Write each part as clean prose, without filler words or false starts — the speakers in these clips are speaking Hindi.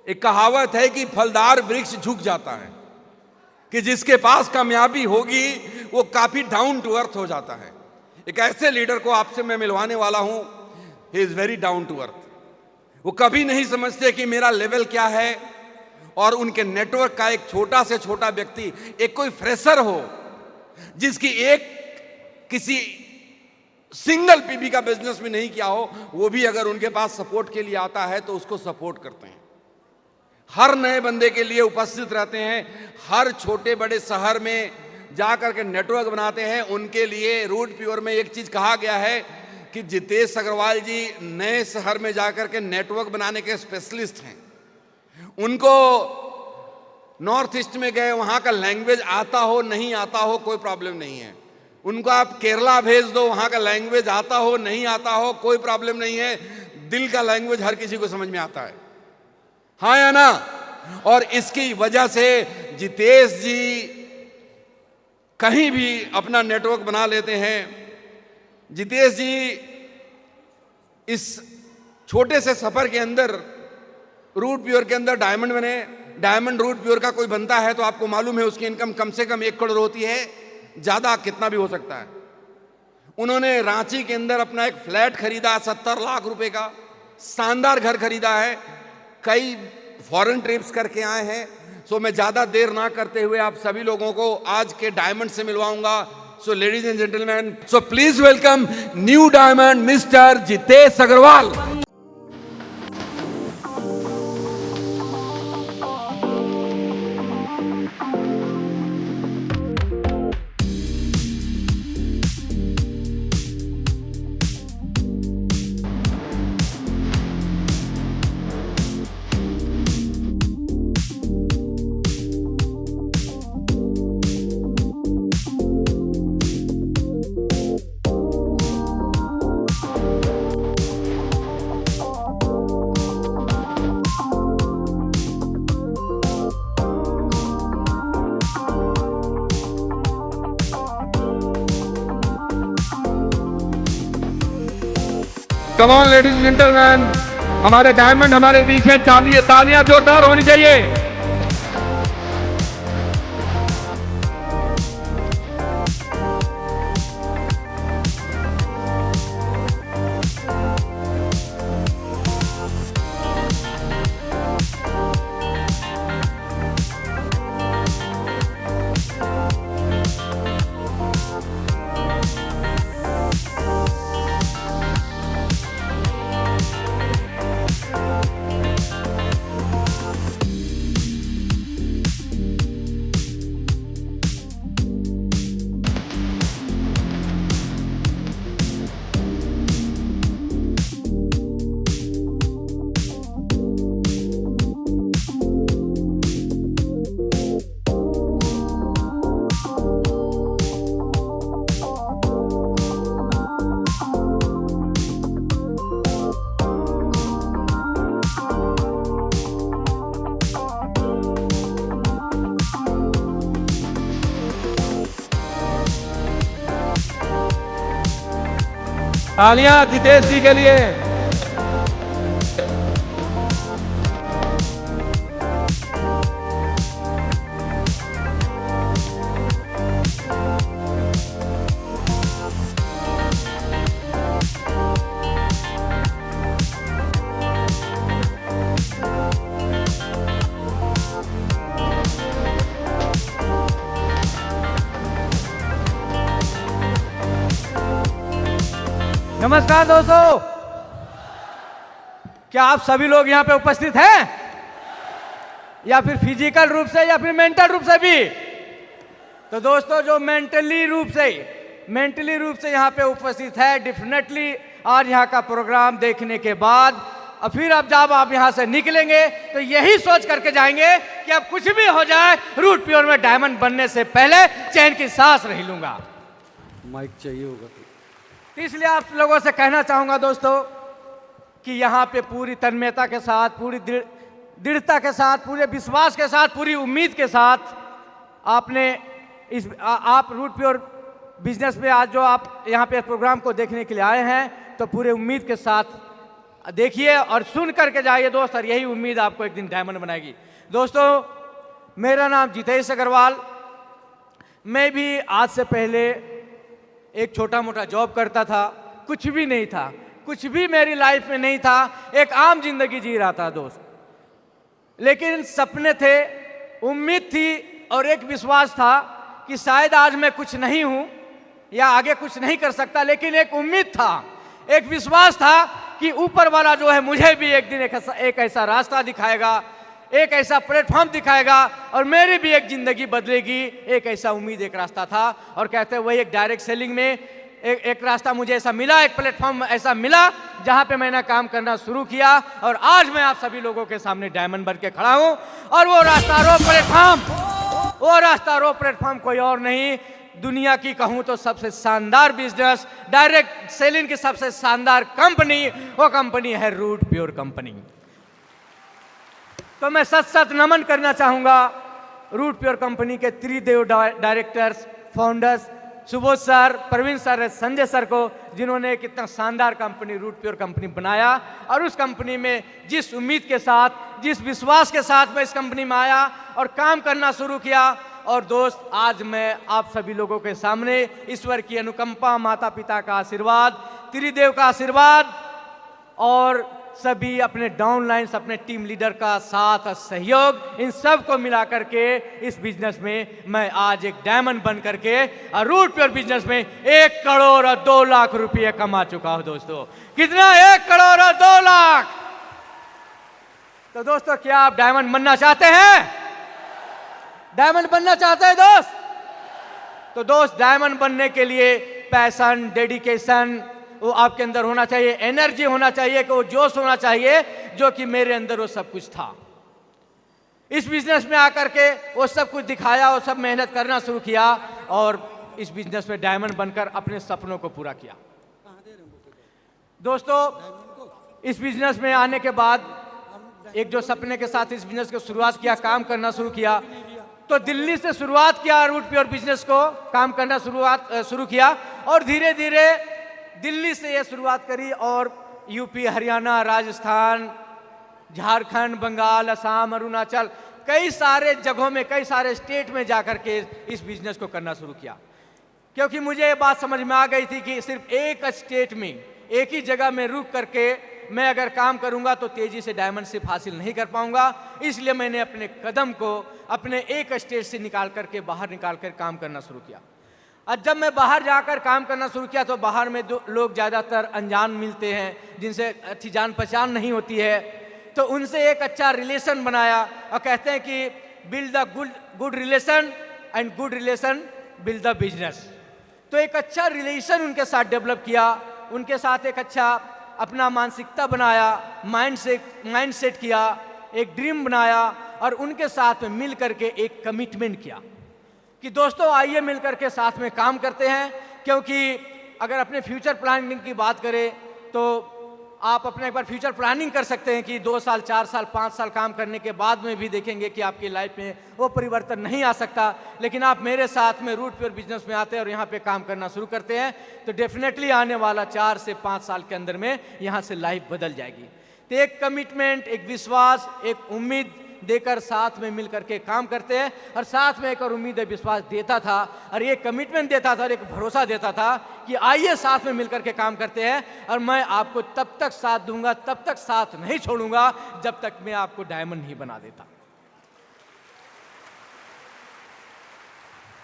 एक कहावत है कि फलदार वृक्ष झुक जाता है, कि जिसके पास कामयाबी होगी वो काफी डाउन टू अर्थ हो जाता है। एक ऐसे लीडर को आपसे मैं मिलवाने वाला हूं, he is very down to earth. वो कभी नहीं समझते कि मेरा लेवल क्या है, और उनके नेटवर्क का एक छोटा से छोटा व्यक्ति, एक कोई फ्रेशर हो जिसकी एक किसी सिंगल पीबी का बिजनेस भी नहीं किया हो, वो भी अगर उनके पास सपोर्ट के लिए आता है तो उसको सपोर्ट करते हैं। हर नए बंदे के लिए उपस्थित रहते हैं, हर छोटे बड़े शहर में जाकर के नेटवर्क बनाते हैं। उनके लिए रूट प्योर में एक चीज कहा गया है कि जितेश अग्रवाल जी नए शहर में जाकर के नेटवर्क बनाने के स्पेशलिस्ट हैं। उनको नॉर्थ ईस्ट में गए, वहां का लैंग्वेज आता हो नहीं आता हो कोई प्रॉब्लम नहीं है। उनको आप केरला भेज दो, वहां का लैंग्वेज आता हो नहीं आता हो कोई प्रॉब्लम नहीं है। दिल का लैंग्वेज हर किसी को समझ में आता है, हाँ या ना। और इसकी वजह से जितेश जी कहीं भी अपना नेटवर्क बना लेते हैं। जितेश जी इस छोटे से सफर के अंदर, रूट प्योर के अंदर डायमंड बने। डायमंड रूट प्योर का कोई बनता है तो आपको मालूम है उसकी इनकम कम से कम 1 करोड़ होती है, ज्यादा कितना भी हो सकता है। उन्होंने रांची के अंदर अपना एक फ्लैट खरीदा 70 लाख रुपए का, शानदार घर खरीदा है, कई फॉरेन ट्रिप्स करके आए हैं। सो मैं ज्यादा देर ना करते हुए आप सभी लोगों को आज के डायमंड से मिलवाऊंगा। So ladies and gentlemen, so please welcome new diamond mister Jitesh Agarwal. Come on ladies gentlemen, हमारे डायमंड हमारे बीच में, तालियां जोरदार होनी चाहिए। तालियां जितेश जी के लिए। नमस्कार दोस्तों, क्या आप सभी लोग यहाँ पे उपस्थित हैं, या फिर फिजिकल रूप से या फिर मेंटल रूप से भी? तो दोस्तों, जो मेंटली रूप से यहाँ पे उपस्थित है, डेफिनेटली आज यहाँ का प्रोग्राम देखने के बाद और फिर अब जब आप यहाँ से निकलेंगे तो यही सोच करके जाएंगे कि अब कुछ भी हो जाए, रूट प्योर में डायमंड बनने से पहले चैन की सांस नहीं लूंगा। माइक चाहिए होगा तो इसलिए आप लोगों से कहना चाहूंगा दोस्तों कि यहाँ पे पूरी तन्मयता के साथ, पूरी दृढ़ता के साथ, पूरे विश्वास के साथ, पूरी उम्मीद के साथ आपने आप रूट प्योर बिजनेस में आज जो आप यहाँ पे प्रोग्राम को देखने के लिए आए हैं, तो पूरे उम्मीद के साथ देखिए और सुन करके जाइए दोस्त, और यही उम्मीद आपको एक दिन डायमंड बनाएगी। दोस्तों, मेरा नाम जितेश अग्रवाल। मैं भी आज से पहले एक छोटा मोटा जॉब करता था, कुछ भी नहीं था, कुछ भी मेरी लाइफ में नहीं था, एक आम जिंदगी जी रहा था दोस्त। लेकिन सपने थे, उम्मीद थी और एक विश्वास था कि शायद आज मैं कुछ नहीं हूं या आगे कुछ नहीं कर सकता, लेकिन एक उम्मीद था, एक विश्वास था कि ऊपर वाला जो है मुझे भी एक दिन एक ऐसा रास्ता दिखाएगा, एक ऐसा प्लेटफॉर्म दिखाएगा और मेरी भी एक जिंदगी बदलेगी। एक ऐसा उम्मीद, एक रास्ता था। और कहते हैं वही एक डायरेक्ट सेलिंग में एक रास्ता मुझे ऐसा मिला, एक प्लेटफॉर्म ऐसा मिला जहां पे मैंने काम करना शुरू किया और आज मैं आप सभी लोगों के सामने डायमंड बन के खड़ा हूं। और वो रास्ता रो प्लेटफॉर्म कोई और नहीं, दुनिया की कहूं तो सबसे शानदार बिजनेस, डायरेक्ट सेलिंग की सबसे शानदार कंपनी, वो कंपनी है रूट प्योर कंपनी। तो मैं सत नमन करना चाहूंगा रूट प्योर कंपनी के त्रिदेव directors, founders, Subodh sir, Praveen sir, Sanjay sir को, जिन्होंने कितना शानदार कंपनी रूट प्योर कंपनी बनाया और उस कंपनी में जिस उम्मीद के साथ, जिस विश्वास के साथ मैं इस कंपनी में आया और काम करना शुरू किया। और दोस्त, आज मैं आप सभी लोगों के सामने ईश्वर की अनुकंपा, माता पिता का आशीर्वाद, त्रिदेव का आशीर्वाद और सभी अपने डाउनलाइंस, अपने टीम लीडर का साथ और सहयोग, इन सब को मिला करके इस बिजनेस में मैं आज एक डायमंड बन करके और रूट प्योर बिजनेस में 1 करोड़ और 2 लाख रुपए कमा चुका हूं दोस्तों। कितना? 1 करोड़ और 2 लाख। तो दोस्तों, क्या आप डायमंड बनना चाहते हैं? डायमंड बनना चाहते हैं दोस्त? तो दोस्त, डायमंड बनने के लिए पैशन, डेडिकेशन वो आपके अंदर होना चाहिए, एनर्जी होना चाहिए, कि वो जोश होना चाहिए जो कि मेरे अंदर वो सब कुछ था। इस बिजनेस में आकर के वो सब कुछ दिखाया और सब मेहनत करना शुरू किया और इस बिजनेस में डायमंड बनकर अपने सपनों को पूरा किया। दोस्तों, इस बिजनेस में आने के बाद एक जो सपने के साथ इस बिजनेस को शुरुआत किया, काम करना शुरू किया, तो दिल्ली से शुरुआत किया रूट प्योर बिजनेस को काम करना शुरू किया और धीरे धीरे दिल्ली से ये शुरुआत करी और यूपी, हरियाणा, राजस्थान, झारखंड, बंगाल, असम, अरुणाचल, कई सारे जगहों में, कई सारे स्टेट में जाकर के इस बिजनेस को करना शुरू किया। क्योंकि मुझे ये बात समझ में आ गई थी कि सिर्फ एक स्टेट में, एक ही जगह में रुक करके मैं अगर काम करूंगा तो तेजी से डायमंड शिप हासिल नहीं कर पाऊंगा। इसलिए मैंने अपने कदम को अपने एक स्टेट से निकाल करके बाहर निकाल कर काम करना शुरू किया। और जब मैं बाहर जाकर काम करना शुरू किया तो बाहर में लोग ज़्यादातर अनजान मिलते हैं, जिनसे अच्छी जान पहचान नहीं होती है, तो उनसे एक अच्छा रिलेशन बनाया और कहते हैं कि build the good relation and good relation build the business. तो एक अच्छा रिलेशन उनके साथ डेवलप किया, उनके साथ एक अच्छा अपना मानसिकता बनाया, माइंड सेट किया, एक ड्रीम बनाया और उनके साथ में मिल करके एक कमिटमेंट किया कि दोस्तों आइए मिल करके साथ में काम करते हैं। क्योंकि अगर अपने फ्यूचर प्लानिंग की बात करें तो आप अपने एक बार फ्यूचर प्लानिंग कर सकते हैं कि 2 साल, 4 साल, 5 साल काम करने के बाद में भी देखेंगे कि आपकी लाइफ में वो परिवर्तन नहीं आ सकता। लेकिन आप मेरे साथ में रूट प्योर बिजनेस में आते हैं और यहाँ पे काम करना शुरू करते हैं तो डेफिनेटली आने वाला 4 से 5 साल के अंदर में यहाँ से लाइफ बदल जाएगी। तो एक कमिटमेंट, एक विश्वास, एक उम्मीद देकर साथ में मिल करके काम करते हैं और साथ में एक और उम्मीद है, विश्वास देता था और ये कमिटमेंट देता था और एक भरोसा देता था कि आइए साथ में मिल करके काम करते हैं और मैं आपको तब तक साथ दूंगा, तब तक साथ नहीं छोड़ूंगा जब तक मैं आपको डायमंड नहीं बना देता।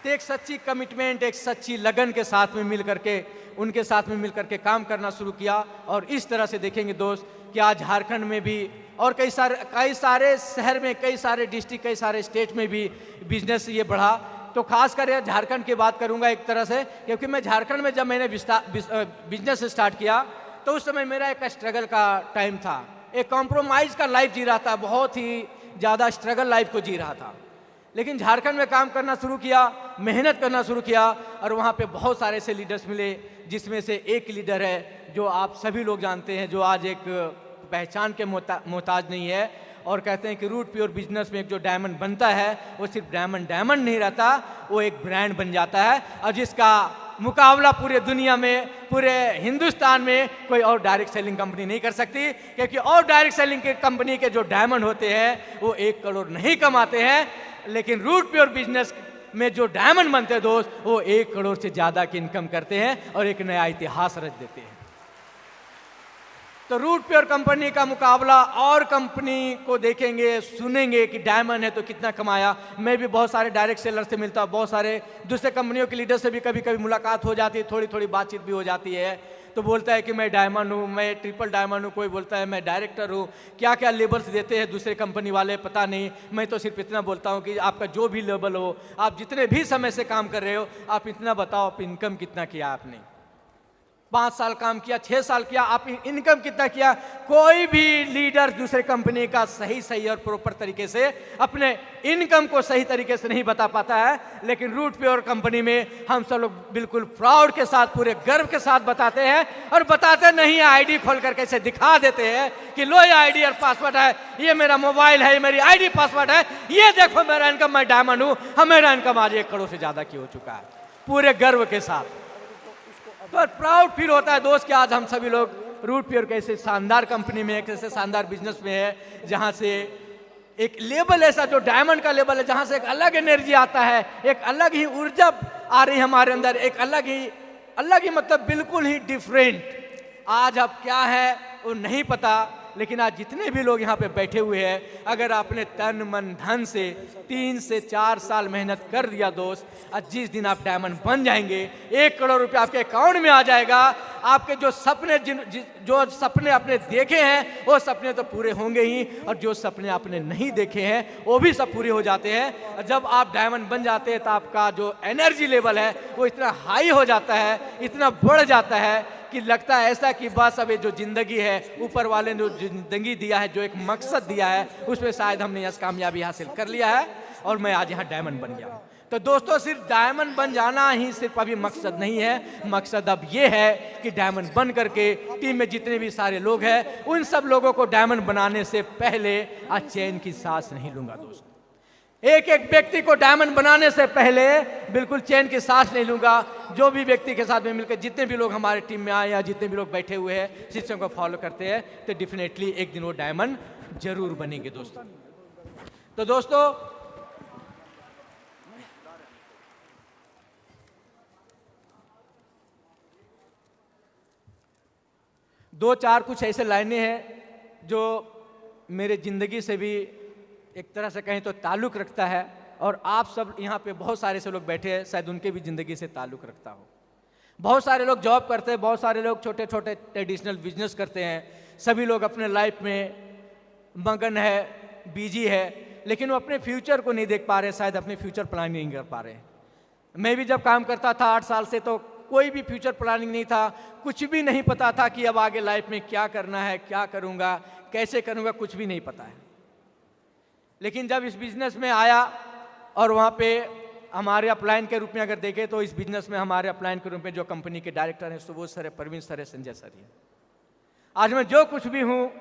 तो एक सच्ची कमिटमेंट, एक सच्ची लगन के साथ में मिल करके, उनके साथ में मिल करके काम करना शुरू किया और इस तरह से देखेंगे दोस्त कि आज झारखंड में भी और कई सारे शहर में, कई सारे डिस्ट्रिक्ट, कई सारे स्टेट में भी बिजनेस ये बढ़ा। तो खासकर झारखंड की बात करूंगा एक तरह से, क्योंकि मैं झारखंड में जब मैंने बिजनेस स्टार्ट किया तो उस समय मेरा एक स्ट्रगल का टाइम था, एक कॉम्प्रोमाइज़ का लाइफ जी रहा था, बहुत ही ज़्यादा स्ट्रगल लाइफ को जी रहा था। लेकिन झारखंड में काम करना शुरू किया, मेहनत करना शुरू किया और वहाँ पे बहुत सारे ऐसे लीडर्स मिले, जिसमें से एक लीडर है जो आप सभी लोग जानते हैं, जो आज एक पहचान के मोहताज नहीं है और कहते हैं कि रूट प्योर बिजनेस में एक जो डायमंड बनता है वो सिर्फ डायमंड नहीं रहता, वो एक ब्रांड बन जाता है और जिसका मुकाबला पूरे दुनिया में, पूरे हिंदुस्तान में कोई और डायरेक्ट सेलिंग कंपनी नहीं कर सकती, क्योंकि और डायरेक्ट सेलिंग के कंपनी के जो डायमंड होते हैं वो 1 करोड़ नहीं कमाते हैं, लेकिन रूट प्योर बिजनेस में जो डायमंड बनते हैं दोस्त, वो 1 करोड़ से ज़्यादा की इनकम करते हैं और एक नया इतिहास रच देते हैं। तो रूट प्योर कंपनी का मुकाबला और कंपनी को देखेंगे, सुनेंगे कि डायमंड है तो कितना कमाया। मैं भी बहुत सारे डायरेक्ट सेलर से मिलता हूँ, बहुत सारे दूसरे कंपनियों के लीडर से भी कभी कभी मुलाकात हो जाती है, थोड़ी थोड़ी बातचीत भी हो जाती है। तो बोलता है कि मैं डायमंड हूँ, मैं ट्रिपल डायमंड हूँ, कोई बोलता है मैं डायरेक्टर हूँ। क्या क्या लेबल्स देते हैं दूसरे कंपनी वाले पता नहीं। मैं तो सिर्फ इतना बोलता हूँ कि आपका जो भी लेबल हो, आप जितने भी समय से काम कर रहे हो, आप इतना बताओ आप इनकम कितना किया आपने। 5 साल काम किया, 6 साल किया, आप इनकम कितना किया। कोई भी लीडर दूसरे कंपनी का सही और प्रॉपर तरीके से अपने इनकम को सही तरीके से नहीं बता पाता है, लेकिन रूट प्योर कंपनी में हम सब लोग बिल्कुल प्राउड के साथ, पूरे गर्व के साथ बताते हैं। और बताते नहीं है, आईडी खोल करके इसे दिखा देते हैं कि लो ये आईडी और पासवर्ड है, ये मेरा मोबाइल है, ये मेरी आईडी पासवर्ड है, ये देखो मेरा इनकम, मैं डायमंड हूँ, मेरा इनकम आज 1 करोड़ से ज्यादा की हो चुका है, पूरे गर्व के साथ। तो प्राउड फील होता है दोस्त कि आज हम सभी लोग रूट प्योर के ऐसे शानदार कंपनी में, एक ऐसे शानदार बिजनेस में है, जहां से एक लेवल ऐसा जो डायमंड का लेवल है, जहां से एक अलग एनर्जी आता है, एक अलग ही ऊर्जा आ रही है हमारे अंदर, एक अलग ही मतलब बिल्कुल ही डिफरेंट। आज अब क्या है वो नहीं पता, लेकिन आज जितने भी लोग यहाँ पे बैठे हुए हैं, अगर आपने तन मन धन से 3 से 4 साल मेहनत कर दिया दोस्त, आज जिस दिन आप डायमंड बन जाएंगे, 1 करोड़ रुपया आपके अकाउंट में आ जाएगा। आपके जो सपने आपने देखे हैं वो सपने तो पूरे होंगे ही, और जो सपने आपने नहीं देखे हैं वो भी सब पूरे हो जाते हैं। जब आप डायमंड बन जाते हैं तो आपका जो एनर्जी लेवल है वो इतना हाई हो जाता है, इतना बढ़ जाता है कि लगता है ऐसा कि बस अब ये जो जिंदगी है, ऊपर वाले ने जो जिंदगी दिया है, जो एक मकसद दिया है, उसमें शायद हमने यह कामयाबी हासिल कर लिया है और मैं आज यहाँ डायमंड बन गया। तो दोस्तों, सिर्फ डायमंड बन जाना ही सिर्फ अभी मकसद नहीं है। मकसद अब ये है कि डायमंड बन करके टीम में जितने भी सारे लोग हैं, उन सब लोगों को डायमंड बनाने से पहले आज चैन की सांस नहीं लूंगा दोस्त। एक व्यक्ति को डायमंड बनाने से पहले बिल्कुल चैन की सांस नहीं लूंगा। जो भी व्यक्ति के साथ में मिलकर, जितने भी लोग हमारे टीम में आए या जितने भी लोग बैठे हुए हैं, सिस्टम को फॉलो करते हैं, तो डेफिनेटली एक दिन वो डायमंड जरूर बनेंगे दोस्तों। तो दोस्तों, दो चार कुछ ऐसे लाइनें हैं जो मेरे जिंदगी से भी एक तरह से कहें तो ताल्लुक़ रखता है, और आप सब यहाँ पे बहुत सारे से लोग बैठे हैं, शायद उनके भी ज़िंदगी से ताल्लुक़ रखता हो। बहुत सारे लोग जॉब करते हैं, बहुत सारे लोग छोटे छोटे ट्रेडिशनल बिजनेस करते हैं। सभी लोग अपने लाइफ में मगन है, बिजी है, लेकिन वो अपने फ्यूचर को नहीं देख पा रहे, शायद अपने फ्यूचर प्लानिंग नहीं कर पा रहे। मैं भी जब काम करता था 8 साल से, तो कोई भी फ्यूचर प्लानिंग नहीं था, कुछ भी नहीं पता था कि अब आगे लाइफ में क्या करना है, क्या करूँगा, कैसे करूँगा, कुछ भी नहीं पता है। लेकिन जब इस बिजनेस में आया और वहाँ पे हमारे अपलाइन के रूप में अगर देखें, तो इस बिजनेस में हमारे अपलाइन के रूप में जो कंपनी के डायरेक्टर हैं, सुबोध सर है, परवीन सर है, संजय सर है। आज मैं जो कुछ भी हूँ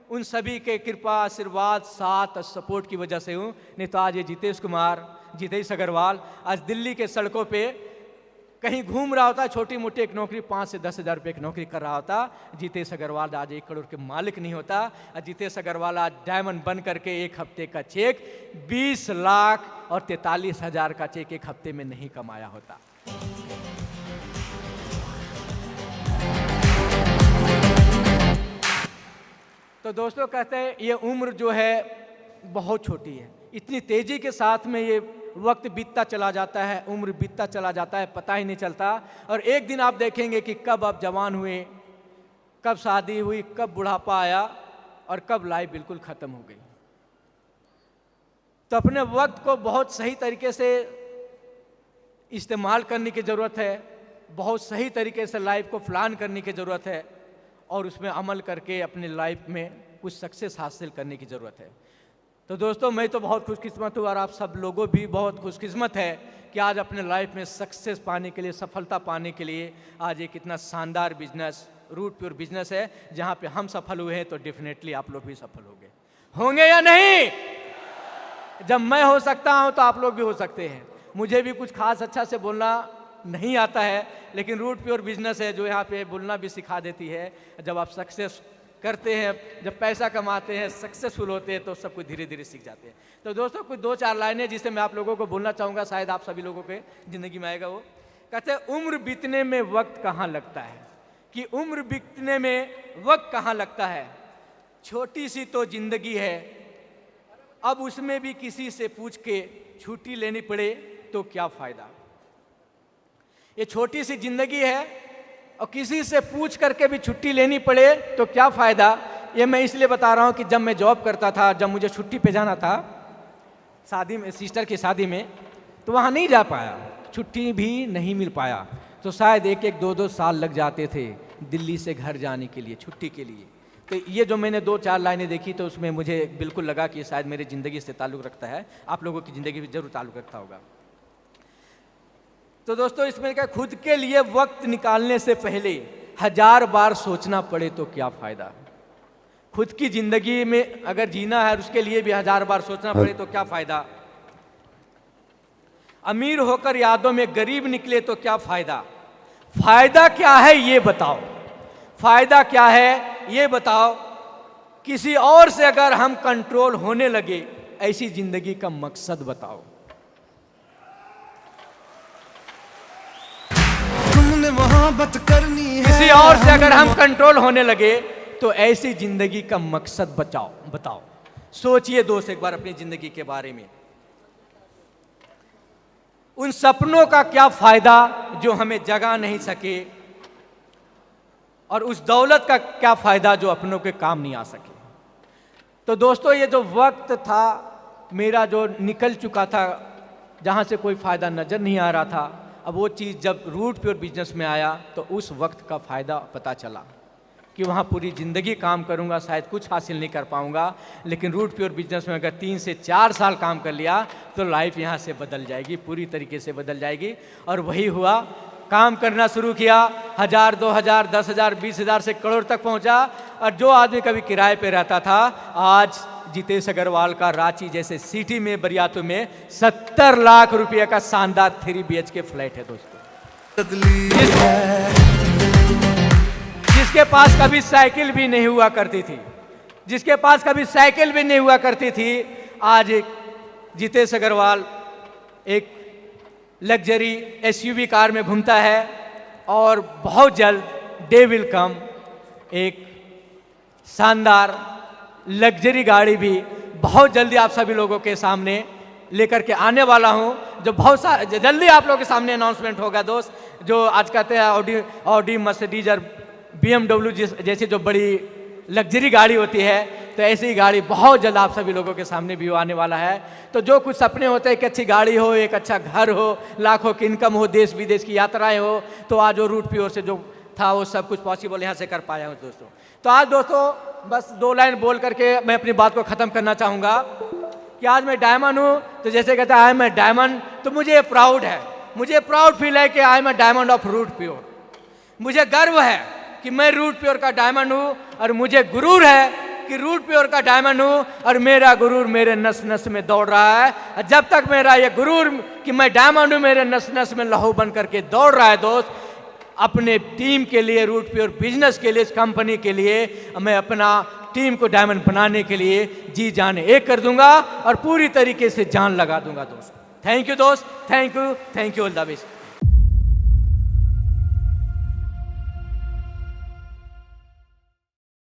उन सभी के कृपा, आशीर्वाद, साथ और सपोर्ट की वजह से हूँ। नहीं तो आज ये जितेश कुमार, जितेश अग्रवाल आज दिल्ली के सड़कों पे कहीं घूम रहा होता, छोटी मोटी एक नौकरी 5 से 10 हज़ार रुपये की नौकरी कर रहा होता। जितेश अग्रवाल आज 1 करोड़ के मालिक नहीं होता। जितेश अग्रवाल आज डायमंड बन करके 1 हफ्ते का चेक 20 लाख और 43,000 का चेक 1 हफ्ते में नहीं कमाया होता। तो दोस्तों, कहते हैं ये उम्र जो है बहुत छोटी है, इतनी तेजी के साथ में ये वक्त बीतता चला जाता है, उम्र बीतता चला जाता है, पता ही नहीं चलता। और एक दिन आप देखेंगे कि कब आप जवान हुए, कब शादी हुई, कब बुढ़ापा आया और कब लाइफ बिल्कुल ख़त्म हो गई। तो अपने वक्त को बहुत सही तरीके से इस्तेमाल करने की ज़रूरत है, बहुत सही तरीके से लाइफ को प्लान करने की ज़रूरत है, और उसमें अमल करके अपने लाइफ में कुछ सक्सेस हासिल करने की ज़रूरत है। तो दोस्तों, मैं तो बहुत खुशकिस्मत हूँ और आप सब लोगों भी बहुत खुशकिस्मत है कि आज अपने लाइफ में सक्सेस पाने के लिए, सफलता पाने के लिए आज एक इतना शानदार बिजनेस, रूट प्योर बिजनेस है, जहाँ पे हम सफल हुए हैं, तो डेफिनेटली आप लोग भी सफल होंगे या नहीं? जब मैं हो सकता हूँ तो आप लोग भी हो सकते हैं। मुझे भी कुछ खास अच्छा से बोलना नहीं आता है, लेकिन रूट प्योर बिजनेस है जो यहाँ पे बोलना भी सिखा देती है। जब आप सक्सेस करते हैं, जब पैसा कमाते हैं, सक्सेसफुल होते हैं, तो सब कुछ धीरे धीरे सीख जाते हैं। तो दोस्तों कुछ 2-4 लाइनें जिसे मैं आप लोगों को बोलना चाहूँगा, शायद आप सभी लोगों के ज़िंदगी में आएगा। वो कहते हैं उम्र बीतने में वक्त कहाँ लगता है, कि उम्र बीतने में वक्त कहाँ लगता है, छोटी सी तो जिंदगी है, अब उसमें भी किसी से पूछ के छुट्टी लेनी पड़े तो क्या फ़ायदा। ये छोटी सी जिंदगी है और किसी से पूछ करके भी छुट्टी लेनी पड़े तो क्या फ़ायदा। ये मैं इसलिए बता रहा हूँ कि जब मैं जॉब करता था, जब मुझे छुट्टी पे जाना था शादी में, सिस्टर की शादी में, तो वहाँ नहीं जा पाया, छुट्टी भी नहीं मिल पाया। तो शायद 1-1, 2-2 साल लग जाते थे दिल्ली से घर जाने के लिए, छुट्टी के लिए। तो ये जो मैंने 2-4 लाइनें देखी तो उसमें मुझे बिल्कुल लगा कि शायद मेरी ज़िंदगी से ताल्लुक़ रखता है, आप लोगों की ज़िंदगी भी जरूर ताल्लुक़ रखता होगा। तो दोस्तों इसमें क्या, खुद के लिए वक्त निकालने से पहले 1000 बार सोचना पड़े तो क्या फ़ायदा। खुद की ज़िंदगी में अगर जीना है उसके लिए भी 1000 बार सोचना पड़े तो क्या फ़ायदा। अमीर होकर यादों में गरीब निकले तो क्या फ़ायदा। फ़ायदा क्या है ये बताओ, फ़ायदा क्या है ये बताओ। किसी और से अगर हम कंट्रोल होने लगे, ऐसी ज़िंदगी का मकसद बताओ। तुमने मोहब्बत करनी है, किसी और से अगर हम कंट्रोल होने लगे तो ऐसी जिंदगी का मकसद बताओ। सोचिए दोस्त एक बार अपनी जिंदगी के बारे में। उन सपनों का क्या फायदा जो हमें जगा नहीं सके, और उस दौलत का क्या फायदा जो अपनों के काम नहीं आ सके। तो दोस्तों ये जो वक्त था मेरा जो निकल चुका था, जहां से कोई फायदा नजर नहीं आ रहा था, अब वो चीज़ जब रूट प्योर बिजनेस में आया तो उस वक्त का फ़ायदा पता चला कि वहाँ पूरी ज़िंदगी काम करूँगा, शायद कुछ हासिल नहीं कर पाऊँगा, लेकिन रूट प्योर बिजनेस में अगर 3 से 4 साल काम कर लिया तो लाइफ यहाँ से बदल जाएगी, पूरी तरीके से बदल जाएगी। और वही हुआ, काम करना शुरू किया, 1000, 2000, 10,000, 20,000 से करोड़ तक पहुँचा। और जो आदमी कभी किराए पे रहता था, आज जितेश अग्रवाल का रांची जैसे सिटी में, बरियातू में 70 लाख रुपये का शानदार 3 BHK फ्लैट है दोस्तों। जिसके पास कभी साइकिल भी नहीं हुआ करती थी, जिसके पास कभी साइकिल भी नहीं हुआ करती थी, आज जितेश अग्रवाल एक लग्जरी SUV कार में घूमता है। और बहुत जल्द डे विल कम, एक शानदार लग्जरी गाड़ी भी बहुत जल्दी आप सभी लोगों के सामने लेकर के आने वाला हूं, जो बहुत जल्दी आप लोगों के सामने अनाउंसमेंट होगा दोस्त। जो आज कहते हैं ऑडी मर्सिडीज और BMW जैसी जो बड़ी लग्जरी गाड़ी होती है, तो ऐसी ही गाड़ी बहुत जल्द आप सभी लोगों के सामने भी आने वाला है। तो जो कुछ सपने होते हैं, एक अच्छी गाड़ी हो, एक अच्छा घर हो, लाखों की इनकम हो, देश विदेश की यात्राएं हो, तो आज वो रूट प्योर से जो था वो सब कुछ पॉसिबल यहाँ से कर पाया हूँ दोस्तों। तो आज दोस्तों बस 2 लाइन बोल करके मैं अपनी बात को ख़त्म करना चाहूँगा कि आज मैं डायमंड हूँ। तो जैसे कहता है आई एम ए डायमंड, तो मुझे प्राउड है, मुझे प्राउड फील है कि I am a diamond of root pure. मुझे गर्व है कि मैं रूट प्योर का डायमंड हूँ, और मुझे गुरूर है कि रूट प्योर का डायमंड हूँ, और मेरा गुरूर मेरे नस नस में दौड़ रहा है। जब तक मेरा ये गुरूर कि मैं डायमंड हूँ मेरे नस नस में लहू बन करके दौड़ रहा है दोस्त, अपने टीम के लिए, रूट प्योर बिजनेस के लिए, इस कंपनी के लिए, मैं अपना टीम को डायमंड बनाने के लिए जी जान एक कर दूंगा और पूरी तरीके से जान लगा दूंगा दोस्त। थैंक यू दोस्त, thank you all the best.